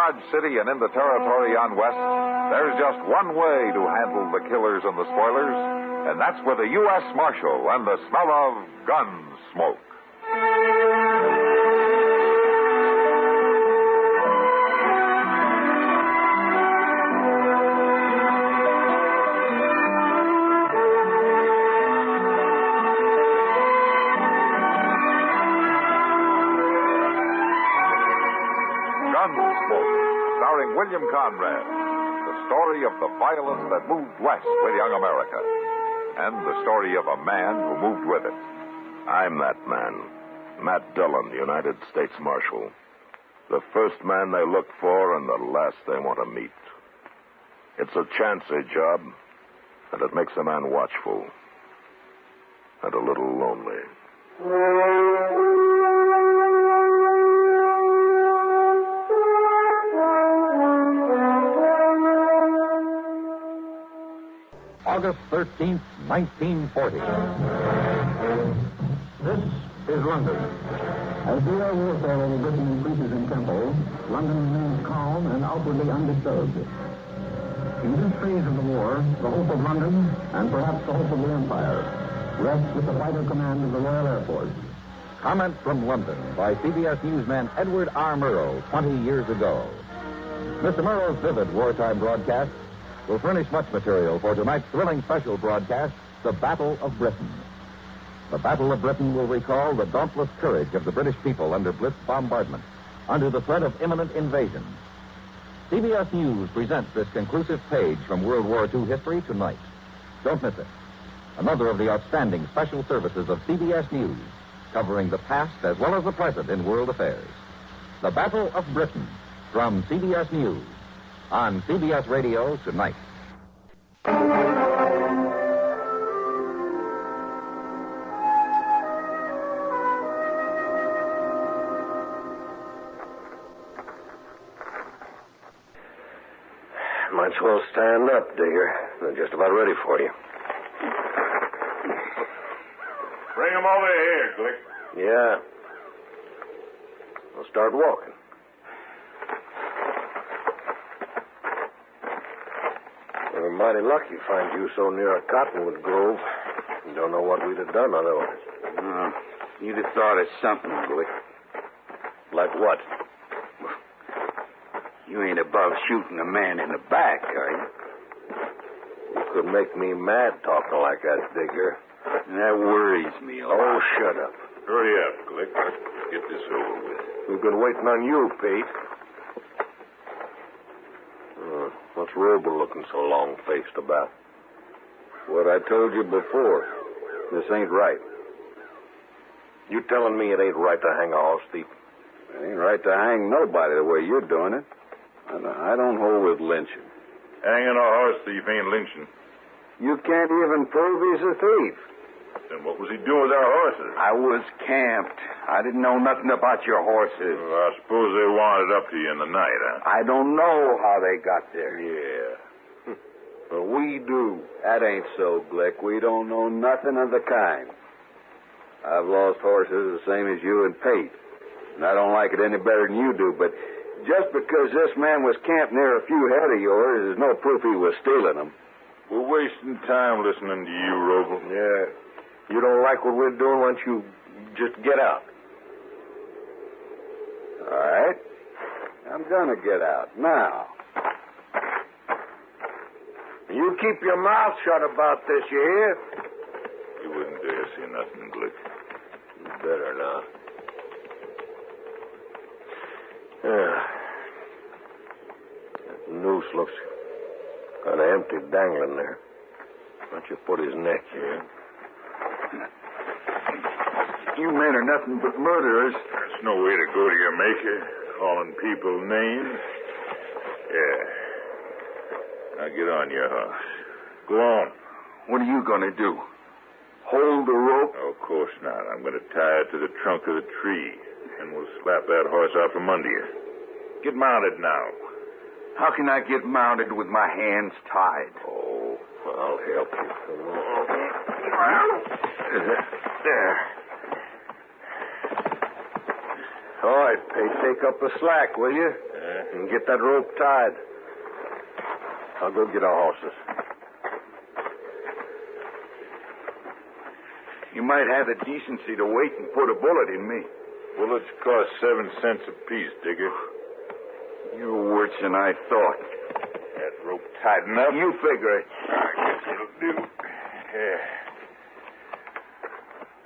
Dodge City and in the territory on west, there's just one way to handle the killers and the spoilers, and that's with a U.S. Marshal and the smell of Gunsmoke. Gunsmoke, starring William Conrad. The story of the violence that moved west with young America. And the story of a man who moved with it. I'm that man. Matt Dillon, United States Marshal. The first man they look for and the last they want to meet. It's a chancy job, and it makes a man watchful. And a little lonely. August 13th, 1940. This is London. As the air warfare over Britain increases in tempo, London remains calm and outwardly undisturbed. In this phase of the war, the hope of London, and perhaps the hope of the Empire, rests with the vital command of the Royal Air Force. Comment from London by CBS newsman Edward R. Murrow 20 years ago. Mr. Murrow's vivid wartime broadcast will furnish much material for tonight's thrilling special broadcast, The Battle of Britain. The Battle of Britain will recall the dauntless courage of the British people under Blitz bombardment, under the threat of imminent invasion. CBS News presents this conclusive page from World War II history tonight. Don't miss it. Another of the outstanding special services of CBS News, covering the past as well as the present in world affairs. The Battle of Britain, from CBS News, on CBS Radio tonight. Might as well stand up, Digger. They're just about ready for you. Bring them over here, Glick. Yeah. We'll start walking. We're mighty lucky to find you so near a cottonwood grove. You don't know what we'd have done otherwise. You'd have thought of something, Glick. Like what? You ain't above shooting a man in the back, are you? You could make me mad talking like that, Digger. That worries me a lot. Oh, shut up. Hurry up, Glick. Let's get this over with. We've been waiting on you, Pete. What's Rober looking so long-faced about? What I told you before. This ain't right. You telling me it ain't right to hang a horse thief? It ain't right to hang nobody the way you're doing it. I don't hold with lynching. Hanging a horse thief ain't lynching. You can't even prove he's a thief. Then what was he doing with our horses? I was camped. I didn't know nothing about your horses. Well, I suppose they wandered up to you in the night, huh? I don't know how they got there. Yeah. But we do. That ain't so, Glick. We don't know nothing of the kind. I've lost horses the same as you and Pate. And I don't like it any better than you do, but just because this man was camped near a few head of yours is no proof he was stealing them. We're wasting time listening to you, Roble. Yeah. You don't like what we're doing, why don't you just get out? All right. I'm gonna get out now. You keep your mouth shut about this, you hear? You wouldn't dare say nothing, Glick. You better not. Yeah. That noose looks kind of empty dangling there. Why don't you put his neck here? You men are nothing but murderers. There's no way to go to your maker, calling people names. Yeah. Now get on your horse. Go on. What are you going to do? Hold the rope? Oh, of course not. I'm going to tie it to the trunk of the tree, and we'll slap that horse out from under you. Get mounted now. How can I get mounted with my hands tied? Oh, I'll help you. There. All right, Pate, take up the slack, will you? And get that rope tied. I'll go get our horses. You might have the decency to wait and put a bullet in me. Bullets cost 7 cents apiece, Digger. You're worse than I thought. That rope tight enough? You figure it. I guess it'll do. Yeah.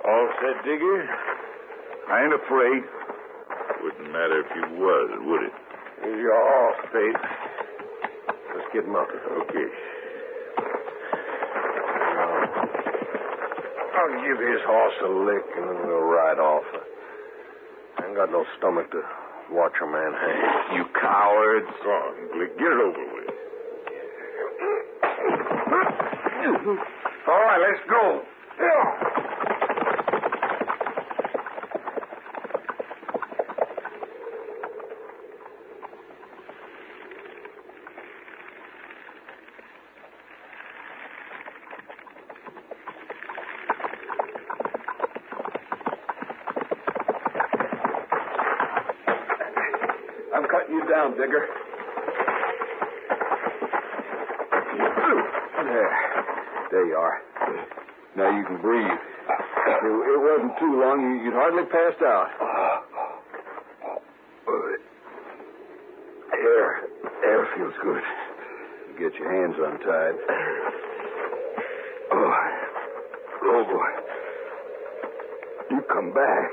All set, Digger? I ain't afraid. Wouldn't matter if you was, would it? Here's your horse, Pete. Let's get mounted. Okay. I'll give his horse a lick and then we'll ride off. I ain't got no stomach to watch a man hang. You cowards. Go on, Glick. Get it over with. All right, let's go. I'm cutting you down, Digger. There you are. Now you can breathe. It wasn't too long. You'd hardly passed out. Air feels good. Get your hands untied. Oh, boy. You come back.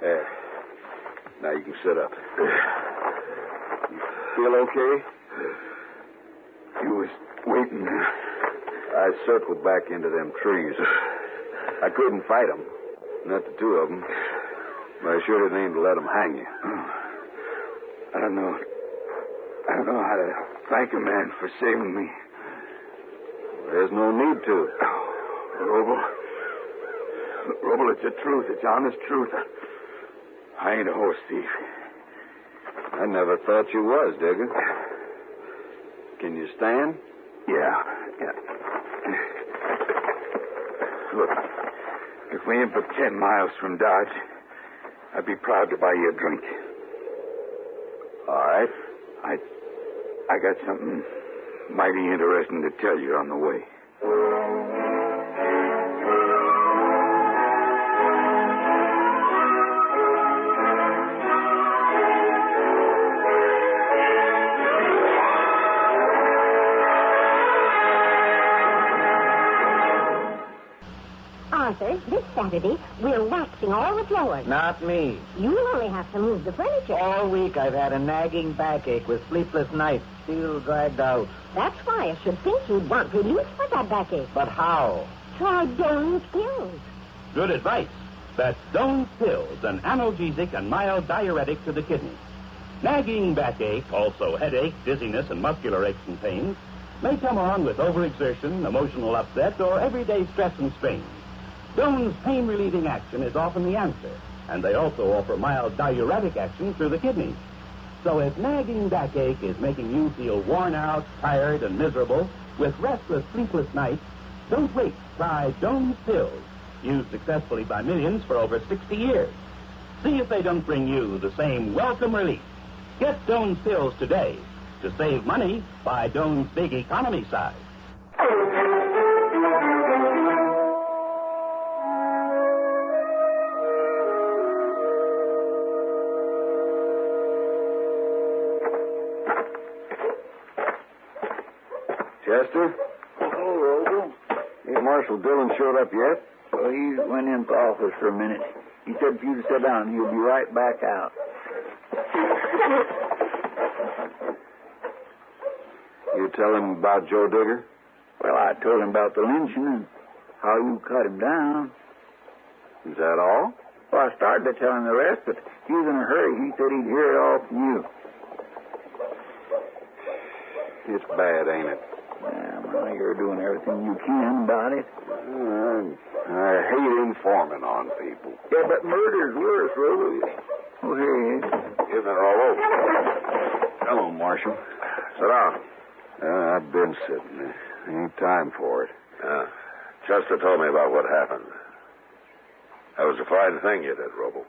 There. Now you can sit up. You feel okay? You was waiting. I circled back into them trees. I couldn't fight them. Not the two of them. But I sure didn't aim to let them hang you. I don't know how to thank a man for saving me. There's no need to. Roble, it's the truth. It's honest truth. I ain't a horse thief. I never thought you was, Digger. Can you stand? Yeah. Look, if we ain't but 10 miles from Dodge, I'd be proud to buy you a drink. All right. I got something mighty interesting to tell you on the way. Arthur, this Saturday, we're waxing all the floors. Not me. You'll only have to move the furniture. All week I've had a nagging backache with sleepless nights, still dragged out. That's why I should think you'd want relief for that backache. But how? Try Doan's pills. Good advice. That's Doan's pills, an analgesic and mild diuretic to the kidney. Nagging backache, also headache, dizziness, and muscular aches and pains, may come on with overexertion, emotional upset, or everyday stress and strain. Doan's pain-relieving action is often the answer, and they also offer mild diuretic action through the kidneys. So if nagging backache is making you feel worn out, tired, and miserable, with restless, sleepless nights, don't wait. Try Doan's pills, used successfully by millions for over 60 years. See if they don't bring you the same welcome relief. Get Doan's pills today. To save money, buy Doan's big economy size. Chester? Oh, Roble. Ain't Marshal Dillon showed up yet? Well, he went into the office for a minute. He said for you to sit down. He'll be right back out. You tell him about Joe Digger? Well, I told him about the lynching and how you cut him down. Is that all? Well, I started to tell him the rest, but he was in a hurry. He said he'd hear it all from you. It's bad, ain't it? Yeah, well, you're doing everything you can about it. I hate informing on people. Yeah, but murder's worse, Roble. Oh, here he is. Isn't it all over? Hello, Marshal. Sit down. I've been sitting. There ain't time for it. Chester told me about what happened. That was a fine thing you did, Roble.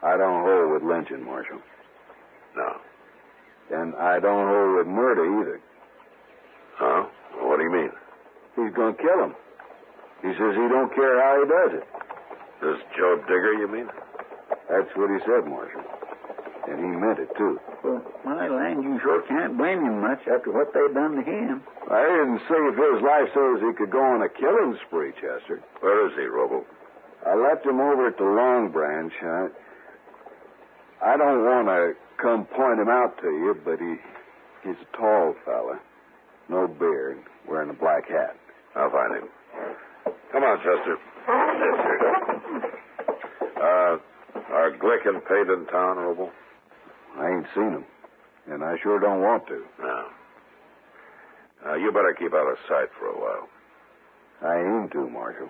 I don't hold with lynching, Marshal. No. Then I don't hold with murder either. Huh? What do you mean? He's going to kill him. He says he don't care how he does it. This Joe Digger, you mean? That's what he said, Marshal. And he meant it, too. Well, my land, you sure can't blame him much after what they done to him. I didn't save his life so as he could go on a killing spree, Chester. Where is he, Robo? I left him over at the Long Branch. I don't want to come point him out to you, but he's a tall fella. No beard, wearing a black hat. I'll find him. Come on, Chester. Are Glick and Pate in town, Robo? I ain't seen him, and I sure don't want to. No. You better keep out of sight for a while. I aim to, Marshal.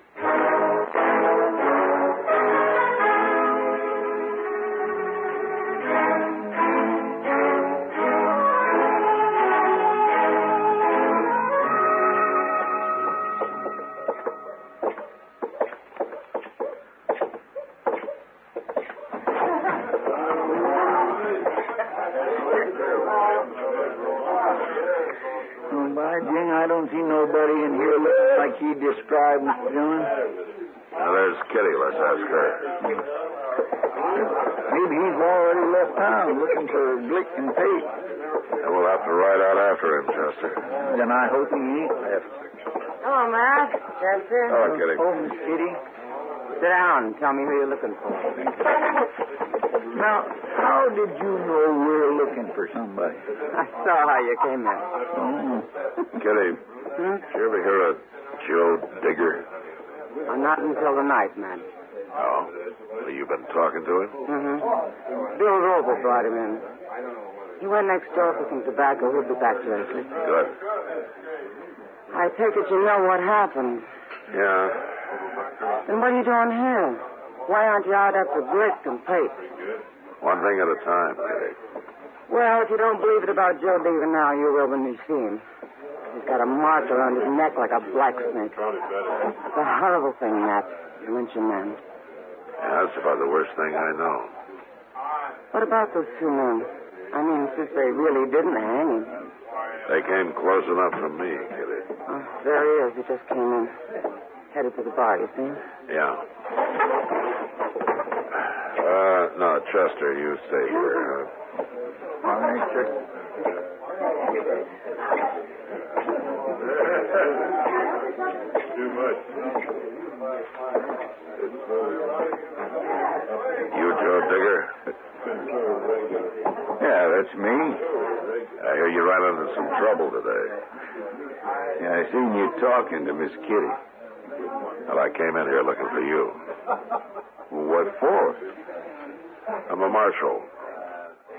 I don't see nobody in here looking like he described, Mr. Dillon. Now, there's Kitty. Let's ask her. Maybe he's already left town looking for Glick and Pate. And we'll have to ride out after him, Chester. Then I hope he ain't left. Hello, Matt. Chester. Hello, Kitty. Oh, Miss Kitty. Sit down and tell me who you're looking for. Now, how did you know we're looking for somebody? I saw how you came there. Oh. Kitty, did you ever hear of Joe Digger? Not until the night, man. Oh. Well, you've been talking to him? Mm-hmm. Bill Roper brought him in. He went next door for some tobacco. He'll be back shortly. Good. I take it you know what happened. Yeah. Then what are you doing here? Why aren't you out after Glick and Pate? One thing at a time, Kitty. Well, if you don't believe it about Joe Digger now, you will when you see him. He's got a mark around his neck like a black snake. It's a horrible thing, Matt. You lynch a man. Yeah, that's about the worst thing I know. What about those two men? I mean, since they really didn't hang him. They came close enough for me, Kitty. Oh, there he is. He just came in. Headed for the bar, you see? Yeah. No, Chester, you stay here. All right, sir. Too much. You Joe Digger? Yeah, that's me. I hear you ran into some trouble today. Yeah, I seen you talking to Miss Kitty. Well, I came in here looking for you. What for? I'm a marshal.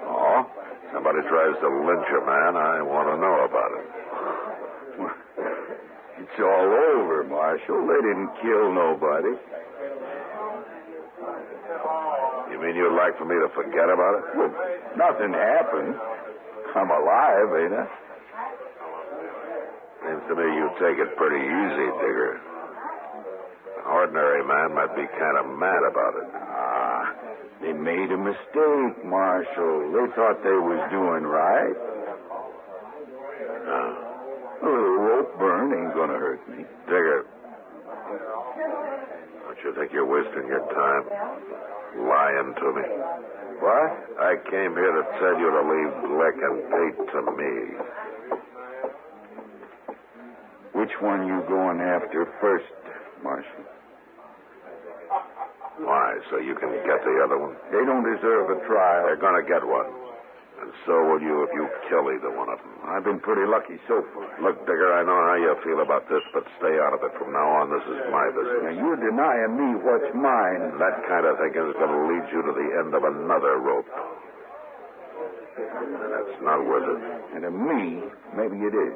Oh? Somebody tries to lynch a man, I want to know about it. It's all over, Marshal. They didn't kill nobody. You mean you'd like for me to forget about it? Well, nothing happened. I'm alive, ain't I? Seems to me you take it pretty easy, Digger. An ordinary man might be kind of mad about it. They made a mistake, Marshal. They thought they was doing right. A little rope burn ain't gonna hurt me. Digger, don't you think you're wasting your time lying to me? What? I came here to tell you to leave Glick and Pate to me. Which one you going after first, Marshal? Why, so you can get the other one? They don't deserve a trial. They're going to get one. And so will you if you kill either one of them. I've been pretty lucky so far. Look, Digger, I know how you feel about this, but stay out of it. From now on, this is my business. Now, you're denying me what's mine. That kind of thinking is going to lead you to the end of another rope. And it's not worth it. And to me, maybe it is.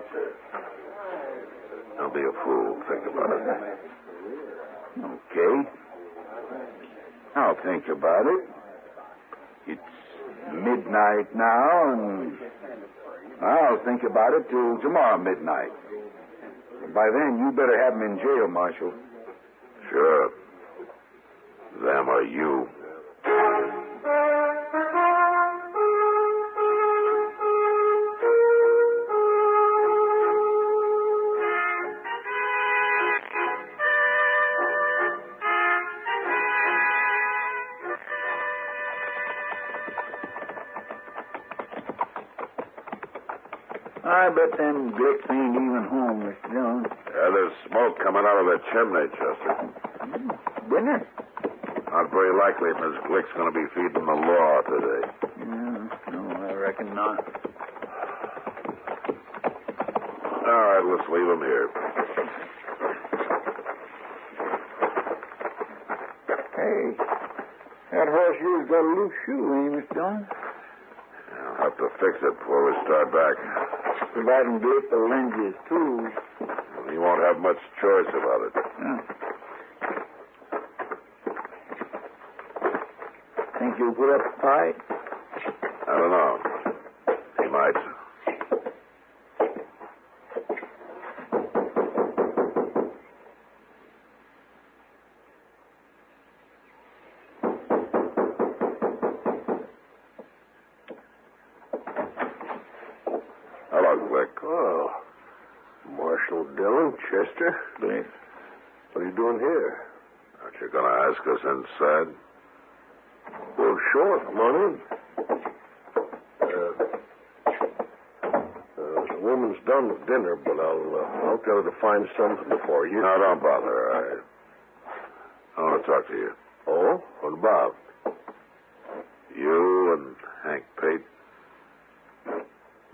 Don't be a fool. Think about it. Okay. I'll think about it. It's midnight now, and I'll think about it till tomorrow midnight. By then, you better have him in jail, Marshal. Sure. Them or you. bet them Glicks ain't even home, Mr. Dillon. Yeah, there's smoke coming out of the chimney, Chester. Dinner? Not very likely Miss Glick's going to be feeding the law today. No, I reckon not. All right, let's leave him here. Hey, that horse here's got a loose shoe, ain't Mr. Dillon? I'll have to fix it before we start back. Providing Glick will lend you his tools. He won't have much choice about it. Think you'll put up a fight? I don't know. He might. Hello, Glick. Oh, Marshal Dillon, Chester. Glick. What are you doing here? Aren't you going to ask us inside? Well, sure. Come on in. The woman's done with dinner, but I'll tell her to find something for you. No, don't bother. I want to talk to you. Oh? What about? You and Hank Pate?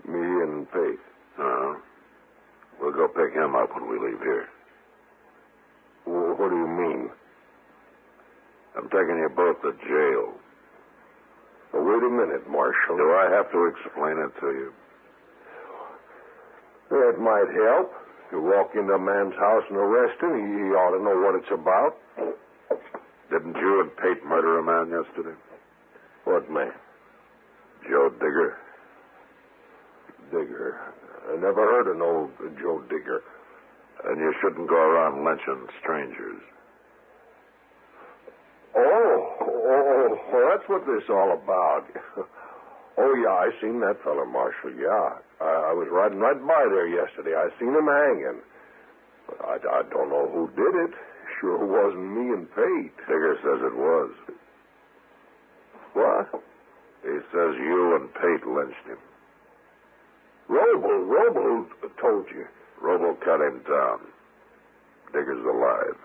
Me and Pate. No. We'll go pick him up when we leave here. Well, what do you mean? I'm taking you both to jail. Well, wait a minute, Marshal. Do I have to explain it to you? That might help. You walk into a man's house and arrest him, he ought to know what it's about. Didn't you and Pate murder a man yesterday? What man? Joe Digger. Digger. I never heard of no Joe Digger. And you shouldn't go around lynching strangers. Oh, that's what this is all about. Oh, yeah, I seen that fella, Marshal, yeah. I was riding right by there yesterday. I seen him hanging. But I don't know who did it. Sure wasn't me and Pate. Digger says it was. What? He says you and Pate lynched him. Robo told you. Robo cut him down. Digger's alive.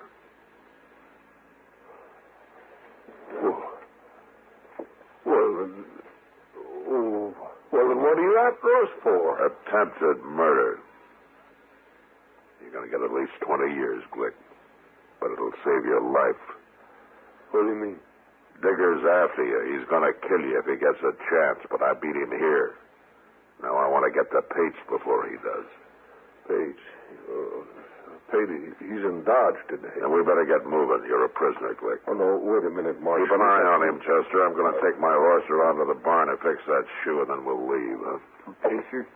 Well, then what are you after us for? Attempted murder. You're going to get at least 20 years, Glick. But it'll save your life. What do you mean? Digger's after you. He's going to kill you if he gets a chance, but I beat him here. Now I want to get to Pate's before he does. Pate's? Pate, he's in Dodge today. And we better get moving. You're a prisoner, Glick. Oh, no, wait a minute, Marshal. Keep an eye on him, Chester. I'm going to take my horse around to the barn and fix that shoe, and then we'll leave, huh? Okay, sir.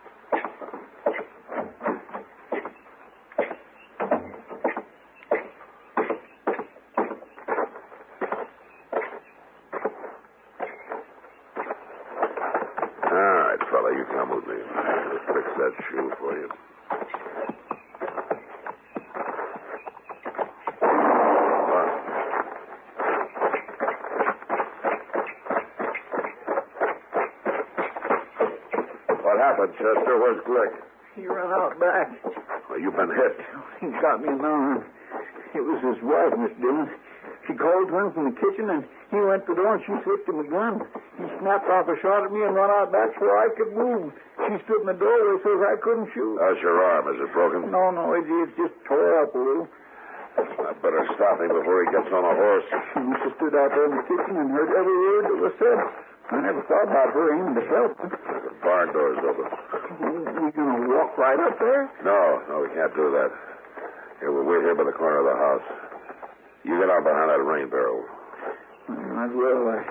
All right, fella, you come with me. I'll fix that shoe for you. What happened, Chester? Where's Glick? He ran out back. Well, you've been hit. He got me in the arm. It was his wife, Miss Dillon. She called to him from the kitchen, and he went to the door, and she slipped him a gun. He snapped off a shot at me and run out back so I could move. She stood in the doorway so I couldn't shoot. How's your arm? Is it broken? No, it's just tore up a little. I better stop him before he gets on a horse. She stood out there in the kitchen and heard every word that was said. I never thought about her aiming to help. The barn door's open. We gonna walk right up there? No, we can't do that. Here, we'll wait here by the corner of the house. You get out behind that rain barrel. Might as well. I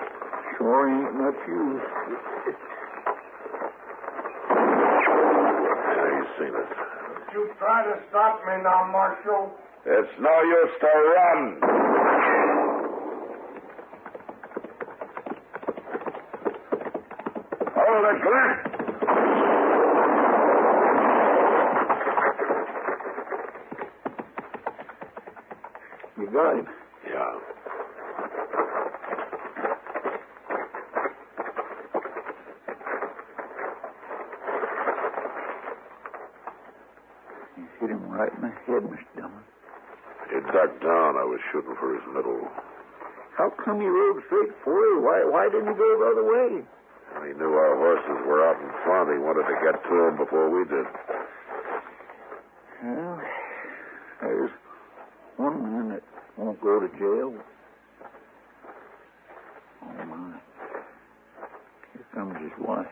sure ain't much use. Yeah, you've seen it. You try to stop me now, Marshal. It's no use to run. Hold it, Glick. You got him. Yeah. You hit him right in the head, Mr. Dillon. He ducked down. I was shooting for his middle. How come you rode straight for him? Why didn't you go the other way? He knew our horses were out in front. He wanted to get to them before we did. Well, there's one man that won't go to jail. Oh, my. Here comes his wife.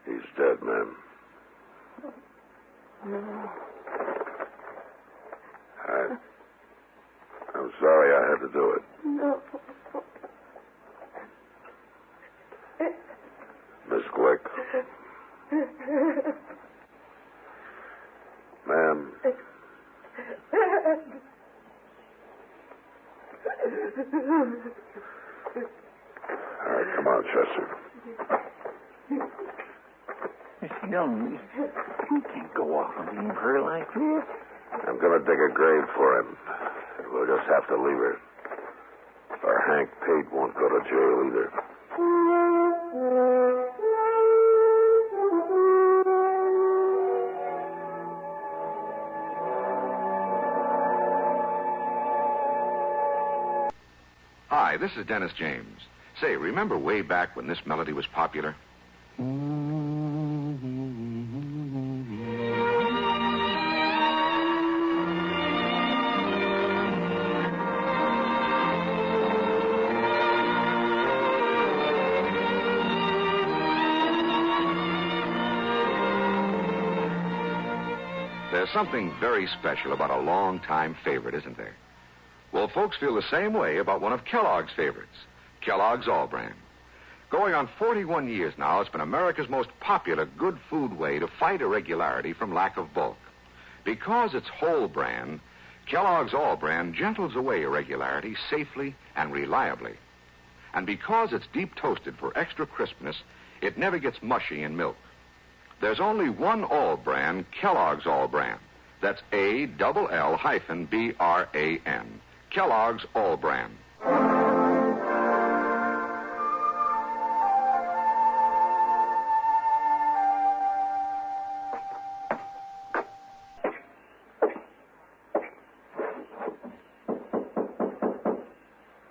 He's dead, ma'am. No. I'm sorry I had to do it. No. Miss Glick. Ma'am. All right, come on, Chester. Mr. Dillon, you can't go off and leave her like this. I'm going to dig a grave for him. We'll just have to leave her. Or Hank Pate won't go to jail either. Hi, this is Dennis James. Say, remember way back when this melody was popular? There's something very special about a long-time favorite, isn't there? Well, folks feel the same way about one of Kellogg's favorites, Kellogg's All Bran. Going on 41 years now, it's been America's most popular good food way to fight irregularity from lack of bulk. Because it's whole bran, Kellogg's All Bran gentles away irregularity safely and reliably. And because it's deep toasted for extra crispness, it never gets mushy in milk. There's only one All Bran, Kellogg's All Bran. That's ALL-BRAN. Kellogg's All Bran.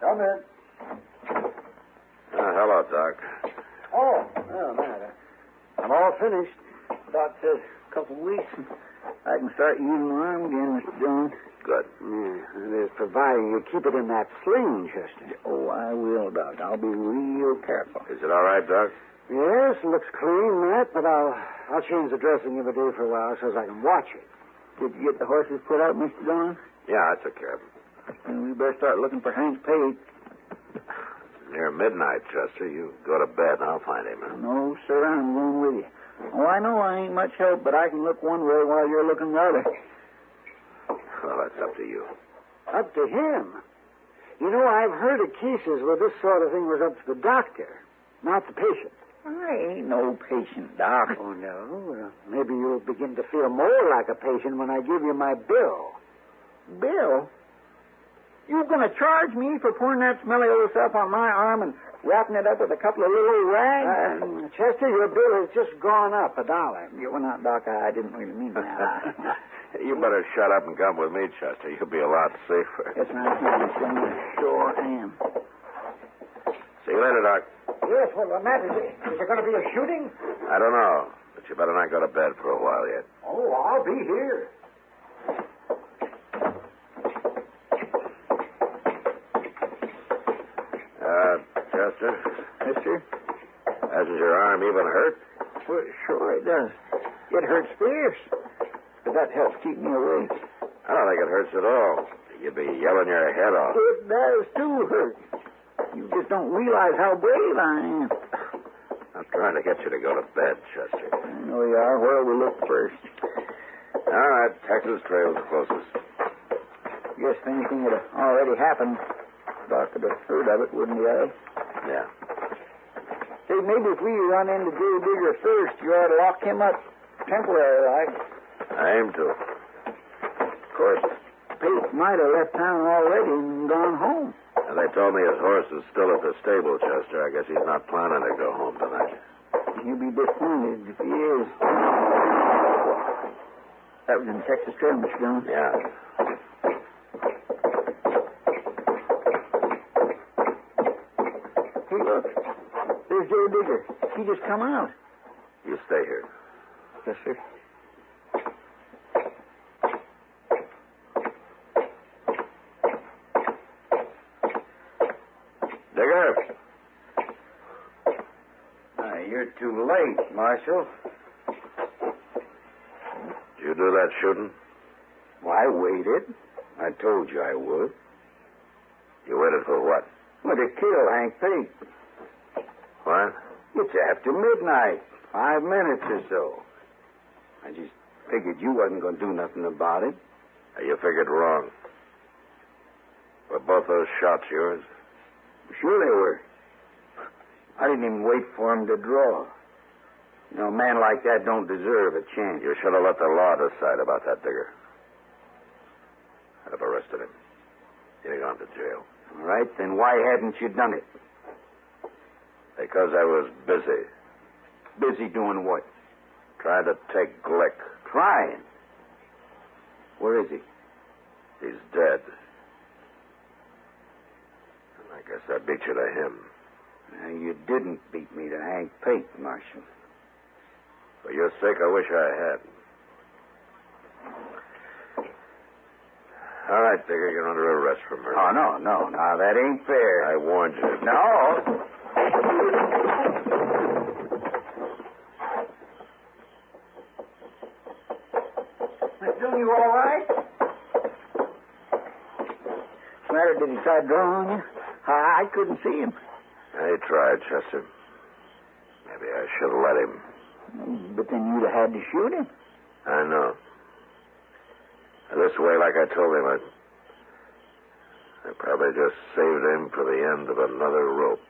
Come in. Hello, Doc. Oh, Matt. I'm all finished. Doc says a couple of weeks, and I can start using my arm again, Mr. Dillon. Good. Yeah, that is providing you keep it in that sling, Chester. Oh, I will, Doc. I'll be real careful. Is it all right, Doc? Yes, it looks clean, Matt, but I'll change the dressing every day for a while so as I can watch it. Did you get the horses put out, Mr. Dillon? Yeah, I took care of them. Well, we better start looking for Hank Pate. Near midnight, Chester. You go to bed and I'll find him. No, sir, I'm going with you. Oh, I know I ain't much help, but I can look one way while you're looking the other. Well, that's up to you. Up to him? You know, I've heard of cases where this sort of thing was up to the doctor, not the patient. I ain't no patient, Doc. Oh, no? Well, maybe you'll begin to feel more like a patient when I give you my bill. Bill? You going to charge me for pouring that smelly old stuff on my arm and wrapping it up with a couple of little rags? Chester, your bill has just gone up $1. Well, not, Doc, I didn't really mean that. You better shut up and come with me, Chester. You'll be a lot safer. Yes, ma'am. Sure am. See you later, Doc. Yes, well, Matt, is there going to be a shooting? I don't know, but you better not go to bed for a while yet. Oh, I'll be here. Chester? Yes, sir? Hasn't your arm even hurt? Well, sure it does. It hurts fierce. But that helps keep me awake. I don't think it hurts at all. You'd be yelling your head off. It does, too, hurt. You just don't realize how brave I am. I'm trying to get you to go to bed, Chester. I know you are. Where will we look first? All right, Texas Trail's the closest. Guess if anything had already happened, Doc would have heard of it, wouldn't he, Al? Yeah. Say, maybe if we run into Joe Digger first, you ought to lock him up temporary, like. I aim to. Of course, Pate might have left town already and gone home. And they told me his horse is still at the stable, Chester. I guess he's not planning to go home tonight. He'll be disappointed if he is. That was in Texas Trail, Mr. Dillon. Yeah. Hey, look. There's Joe Digger. He just come out. You stay here. Yes, sir. Digger. You're too late, Marshal. Did you do that shooting? Well, I waited. I told you I would. You waited for what? Well, to kill Hank Pate. What? It's after midnight. 5 minutes or so. I just figured you wasn't going to do nothing about it. You figured wrong. Were both those shots yours? Sure they were. I didn't even wait for him to draw. You know, a man like that don't deserve a chance. You should have let the law decide about that, Digger. I'd have arrested him. He'd have gone to jail. All right, then why hadn't you done it? Because I was busy. Busy doing what? Trying to take Glick. Trying? Where is he? He's dead. I guess I beat you to him. You didn't beat me to Hank Pate, Marshal. For your sake, I wish I had. All right, Digger, you're under arrest for murder. Oh, no. Now, that ain't fair. I warned you. No. Mr. Dillon, you all right? What's the matter? Did he try to draw on you? I couldn't see him. I tried, Chester. Maybe I should have let him. But then you'd have had to shoot him. I know. This way, like I told him, I probably just saved him for the end of another rope.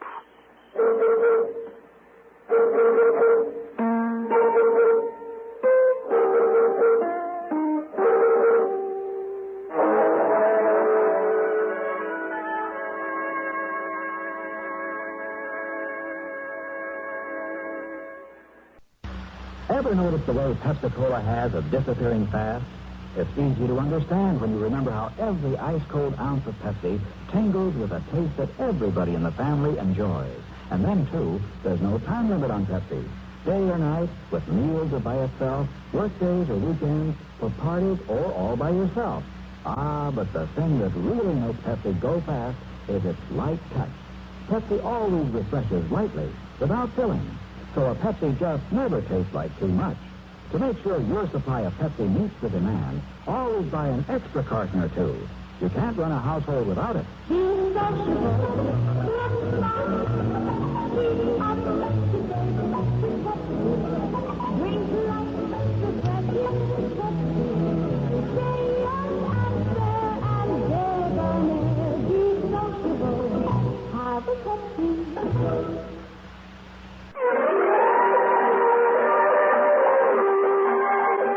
Ever notice the way Pepsi-Cola has of disappearing fast? It's easy to understand when you remember how every ice-cold ounce of Pepsi tingles with a taste that everybody in the family enjoys. And then, too, there's no time limit on Pepsi. Day or night, with meals or by itself, work days or weekends, for parties or all by yourself. Ah, but the thing that really makes Pepsi go fast is its light touch. Pepsi always refreshes lightly, without filling. So a Pepsi just never tastes like too much. To make sure your supply of Pepsi meets the demand, always buy an extra carton or two. You can't run a household without it.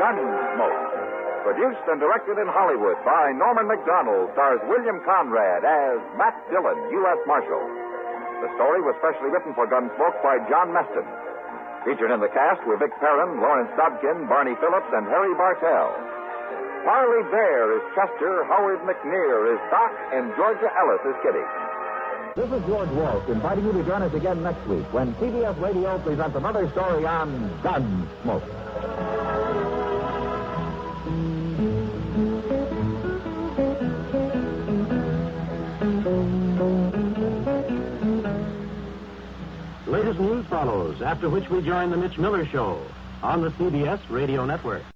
Gunsmoke. Produced and directed in Hollywood by Norman McDonald, stars William Conrad as Matt Dillon, U.S. Marshal. The story was specially written for Gunsmoke by John Meston. Featured in the cast were Vic Perrin, Lawrence Dobkin, Barney Phillips, and Harry Bartell. Harley Bear is Chester, Howard McNear is Doc, and Georgia Ellis is Kitty. This is George Walsh inviting you to join us again next week when CBS Radio presents another story on Gunsmoke. Latest news follows, after which we join the Mitch Miller Show on the CBS Radio Network.